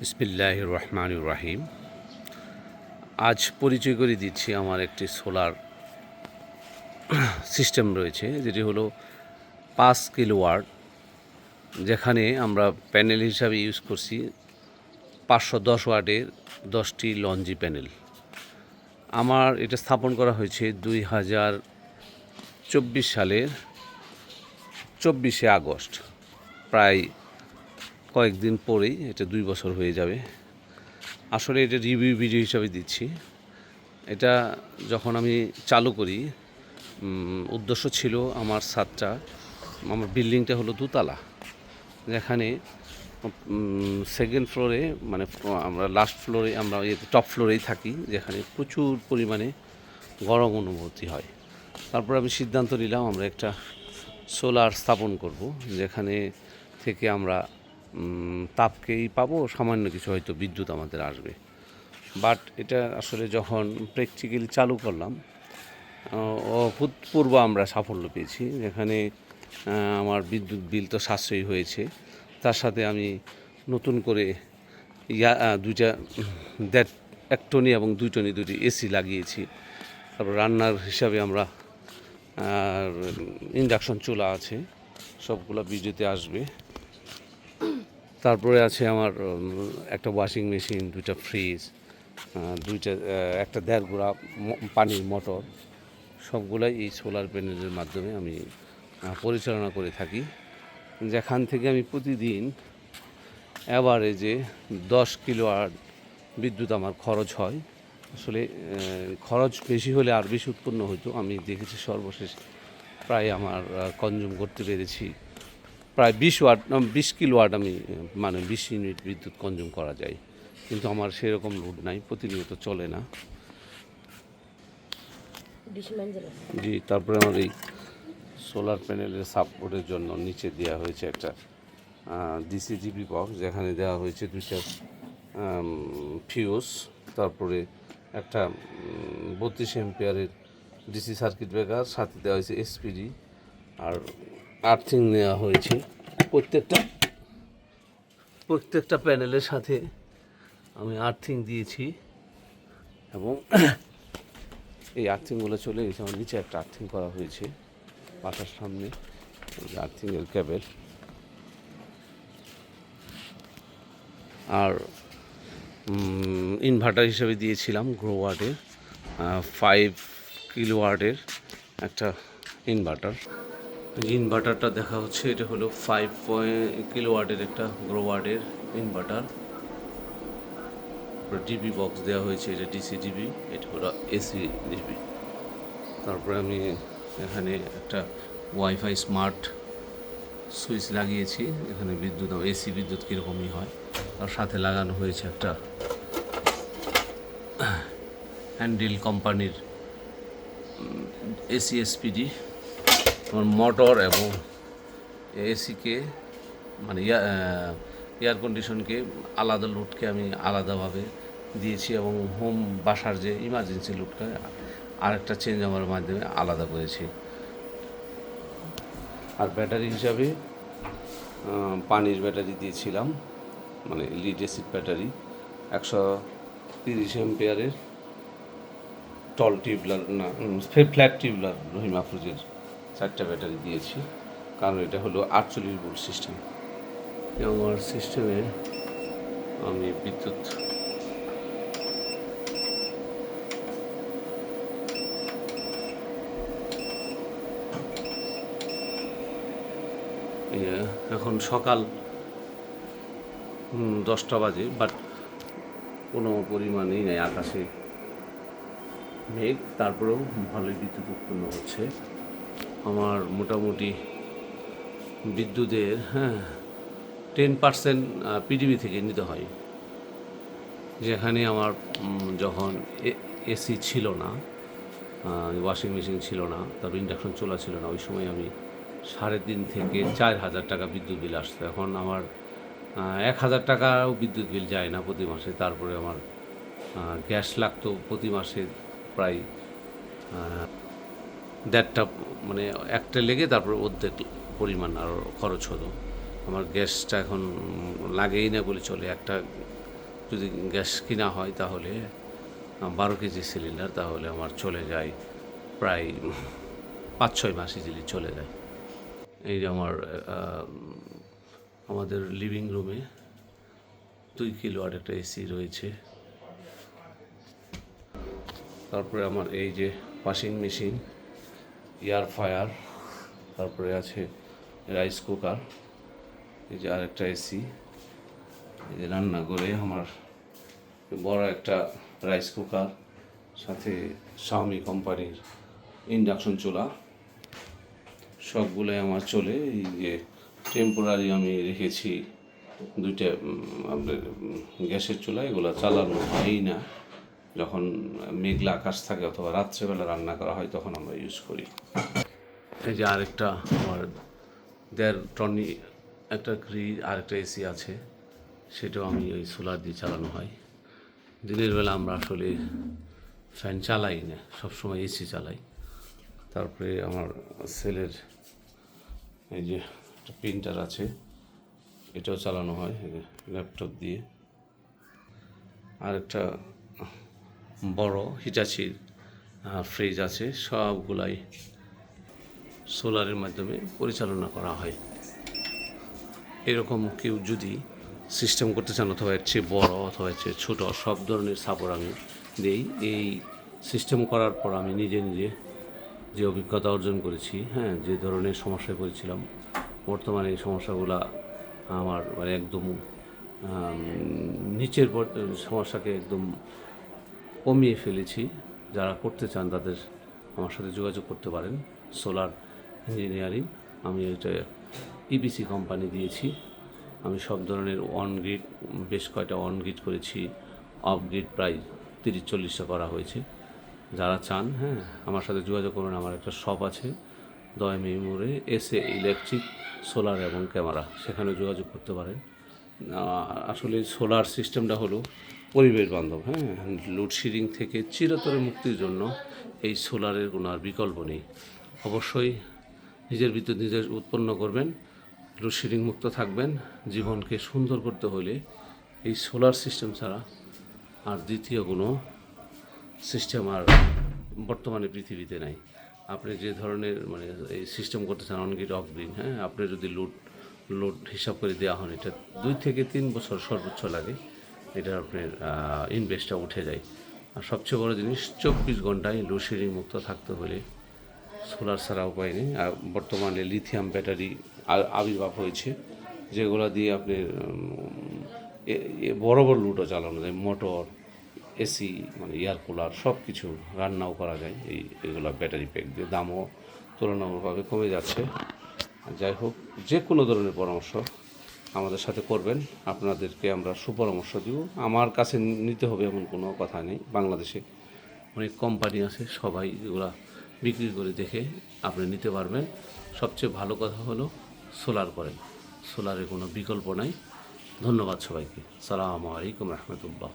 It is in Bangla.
বিসমিল্লাহির রহমানির রহিম। আজ পরিচয় করে দিচ্ছি আমার একটি সোলার সিস্টেম রয়েছে, যেটি হলো 5 কিলোওয়াট, যেখানে আমরা প্যানেল হিসাবে ইউজ করছি 510 ওয়াটের 10টি লঞ্জি প্যানেল। আমার এটা স্থাপন করা হয়েছে 2024 সালের 24শে আগস্ট। প্রায় কয়েকদিন পরেই এটা 2 বছর হয়ে যাবে। আসলে এটা রিভিউ ভিডিও হিসাবে দিচ্ছি। এটা যখন আমি চালু করি, উদ্দেশ্য ছিল আমার ছাদটা, আমার বিল্ডিংটা হলো দোতলা, যেখানে সেকেন্ড ফ্লোরে মানে আমরা লাস্ট ফ্লোরে, আমরা টপ ফ্লোরেই থাকি, যেখানে প্রচুর পরিমাণে গরম অনুভূতি হয়। তারপর আমি সিদ্ধান্ত নিলাম আমরা একটা সোলার স্থাপন করব, যেখানে থেকে আমরা তাপকেই পাবো, সামান্য কিছু হয়তো বিদ্যুৎ আমাদের আসবে। বাট এটা আসলে যখন প্র্যাকটিক্যালি চালু করলাম, অভূতপূর্ব আমরা সাফল্য পেয়েছি। যেখানে আমার বিদ্যুৎ বিল তো সাশ্রয়ী হয়েছে, তার সাথে আমি নতুন করে দুইটা 1.5 টনি এবং 2 টনি দুটি এসি লাগিয়েছি। তারপর রান্নার হিসাবে আমরা ইন্ডাকশন চুলা আছে, সবগুলো বিদ্যুতে আসবে। তারপরে আছে আমার একটা ওয়াশিং মেশিন, 2টা ফ্রিজ, একটা 1.5 গোড়া পানির মোটর, সবগুলাই এই সোলার প্যানেলের মাধ্যমে আমি পরিচালনা করে থাকি। যেখান থেকে আমি প্রতিদিন অ্যাভারেজে 10 কিলোওয়াট বিদ্যুৎ আমার খরচ হয়। আসলে খরচ বেশি হলে আর বেশি উৎপন্ন হতো। আমি দেখেছি সর্বশেষ প্রায় আমার কনজিউম করতে পেরেছি প্রায় 20 কিলোওয়াট। আমি মানে 20 ইউনিট বিদ্যুৎ কনজিউম করা যায়, কিন্তু আমার সেরকম লোড নাই, প্রতিনিয়ত চলে না। জি, তারপরে আমার এই সোলার প্যানেলের সাপোর্টের জন্য নিচে দেওয়া হয়েছে একটা ডিসিজিবি বক্স, যেখানে দেওয়া হয়েছে 2টা ফিউজ, তারপরে একটা 32 এম্পিয়ারের ডিসি সার্কিট ব্রেকার, সাথে দেওয়া হয়েছে এসপিডি, আর আর্থিং নেওয়া হয়েছে প্রত্যেকটা প্যানেলের সাথে আমি আর্থিং দিয়েছি। এবং এই আর্থিংগুলো চলে গেছে, আমার নিচে একটা আর্থিং করা হয়েছে বাসার সামনে, আর্থিংয়ের কেবেল। আর ইনভার্টার হিসেবে দিয়েছিলাম গ্রোওয়ার্ডের 5 কিলোওয়াটের একটা ইনভার্টার। ইনভার্টারটা দেখা হচ্ছে, এটা হলো 5 কিলোওয়াটের একটা গ্রোওয়ার্ডের ইনভার্টার। ডিবি বক্স দেওয়া হয়েছে, এটা ডিসি ডিবি, এটা হলো এসি ডিবি। তারপরে আমি এখানে একটা ওয়াইফাই স্মার্ট সুইচ লাগিয়েছি, এখানে বিদ্যুৎ এসি বিদ্যুৎ কীরকমই হয়। তার সাথে লাগানো হয়েছে একটা হ্যান্ডেল কোম্পানির এসি এসপিডি। আমার মোটর এবং এসিকে মানে এয়ার কন্ডিশনকে আলাদা লোডকে আমি আলাদাভাবে দিয়েছি, এবং হোম বাসার যে ইমার্জেন্সি লোডকে আরেকটা চেঞ্জ আমার মাধ্যমে আলাদা করেছি। আর ব্যাটারি হিসাবে পানির ব্যাটারি দিয়েছিলাম, মানে লিড অ্যাসিড ব্যাটারি 130 এম্পিয়ারের টল টিউবলার না ফ্ল্যাট টিউবলার রহিম আফরোজের 4টা ব্যাটারি দিয়েছি, কারণ এটা হলো 48 ভোল্ট সিস্টেম। আমার সিস্টেমে আমি বিদ্যুৎ এখন সকাল 10টা বাজে, বাট কোনো পরিমাণেই নেই, আকাশে মেঘ, তারপরেও ভালোই বিদ্যুৎ উৎপন্ন হচ্ছে। আমার মোটামুটি বিদ্যুতের 10% পিডিবি থেকে নিতে হয়। যেখানে আমার যখন এসি ছিল না, ওয়াশিং মেশিন ছিল না, তারপর ইন্ডাকশন চুলা ছিল না, ওই সময় আমি 3.5 থেকে 4,000 টাকা বিদ্যুৎ বিল আসতো। এখন আমার 1,000 টাকাও বিদ্যুৎ বিল যায় না প্রতি মাসে। তারপরে আমার গ্যাস লাগতো প্রতি মাসে প্রায় 1.5টা, মানে একটা লেগে তারপর অর্ধেক পরিমাণ আরও খরচ হতো। আমার গ্যাসটা এখন লাগেই না বলে চলে, একটা যদি গ্যাস কিনা হয় তাহলে 12 কেজি সিলিন্ডার, তাহলে আমার চলে যায় প্রায় 5-6 মাস ইজিলি চলে যায়। এই যে আমাদের লিভিং রুমে 2 কিলোওয়াট একটা এসি রয়েছে। তারপরে আমার এই যে ওয়াশিং মেশিন, এয়ার ফ্রায়ার, তারপরে আছে রাইস কুকার, এই যে আরেকটা এসি, এই যে রান্নাঘরে আমার বড় একটা রাইস কুকার, সাথে শাওমি কোম্পানির ইন্ডাকশন চুলা, সবগুলোই আমার চলে। এই যে টেম্পোরারি আমি রেখেছি 2টা আপনার গ্যাসের চুলা, এগুলো চালানো হয়ই না। যখন মেঘলা আকাশ থাকে অথবা রাত্রেবেলা রান্না করা হয় তখন আমরা ইউজ করি। এই যে আরেকটা আমার 1.5 টনি একটা আরেকটা এসি আছে, সেটাও আমি ওই সোলার দিয়ে চালানো হয়। দিনের বেলা আমরা আসলে ফ্যান চালাই না, সবসময় এসি চালাই। তারপরে আমার সেলের এই যে একটা প্রিন্টার আছে, এটাও চালানো হয় ল্যাপটপ দিয়ে। আরেকটা বড় হিটাচির ফ্রিজ আছে, সবগুলাই সোলারের মাধ্যমে পরিচালনা করা হয়। এরকম কেউ যদি সিস্টেম করতে চান, অথবা এর চেয়ে বড় অথবা এর চেয়ে ছোটো, সব ধরনের সাপোর্ট আমি দিই। এই সিস্টেম করার পর আমি নিজে নিজে যে অভিজ্ঞতা অর্জন করেছি, হ্যাঁ, যে ধরনের সমস্যায় পড়েছিলাম, বর্তমানে এই সমস্যাগুলো আমার মানে একদম নিচের সমস্যাকে একদম কমিয়ে ফেলেছি। যারা করতে চান তাদের আমার সাথে যোগাযোগ করতে পারেন। সোলার ইঞ্জিনিয়ারিং, আমি এটা ইপিসি কোম্পানি দিয়েছি। আমি সব ধরনের অন গ্রিড, বেশ কয়টা অন গ্রিড করেছি, অফ গ্রিড প্রায় 30-40টা করা হয়েছে। যারা চান, হ্যাঁ, আমার সাথে যোগাযোগ করুন। আমার একটা শপ আছে দয়ামি মোড়ে, এসএ ইলেকট্রিক, সোলার এবং ক্যামেরা, সেখানে যোগাযোগ করতে পারেন। আসলে সোলার সিস্টেমটা হলো পরিবেশ বান্ধব, হ্যাঁ, লোডশেডিং থেকে চিরতরে মুক্তির জন্য এই সোলারের কোনো আর বিকল্প নেই। অবশ্যই নিজের বিদ্যুৎ নিজে উৎপন্ন করবেন, লোডশেডিং মুক্ত থাকবেন। জীবনকে সুন্দর করতে হলে এই সোলার সিস্টেম ছাড়া আর দ্বিতীয় কোনো সিস্টেম আর বর্তমানে পৃথিবীতে নাই। আপনি যে ধরনের মানে এই সিস্টেম করতে চান, অন গ্রিড অফ গ্রিড, হ্যাঁ, আপনি যদি লোড হিসাব করে দেওয়া হন, এটা 2 থেকে 3 বছর সর্বোচ্চ লাগে, এটা আপনার ইনভেস্টটা উঠে যায়। আর সবচেয়ে বড় জিনিস, 24 ঘন্টায় লোডশেডিং মুক্ত থাকতে হলে সোলার ছাড়া উপায় নেই। আর বর্তমানে লিথিয়াম ব্যাটারি আবির্ভাব হয়েছে, যেগুলো দিয়ে আপনি বড় বড় লোডও চালানো যায়, মোটর, এসি, মানে এয়ার কুলার, সব কিছু রান্নাও করা যায় এগুলো ব্যাটারি প্যাক দিয়ে। দামও তুলনামূলকভাবে কমে যাচ্ছে। যাই হোক, যে কোনো ধরনের পরামর্শ আমাদের সাথে করবেন, আপনাদেরকে আমরা সুপরামর্শ দিব। আমার কাছে নিতে হবে এমন কোনো কথা নেই। বাংলাদেশে অনেক কোম্পানি আছে, সবাই এগুলা বিক্রি করে দেখে আপনি নিতে পারবেন। সবচেয়ে ভালো কথা হলো সোলার করেন, সোলারের কোনো বিকল্প নাই। ধন্যবাদ সবাইকে। আসসালামু আলাইকুম রহমতুল্লাহ।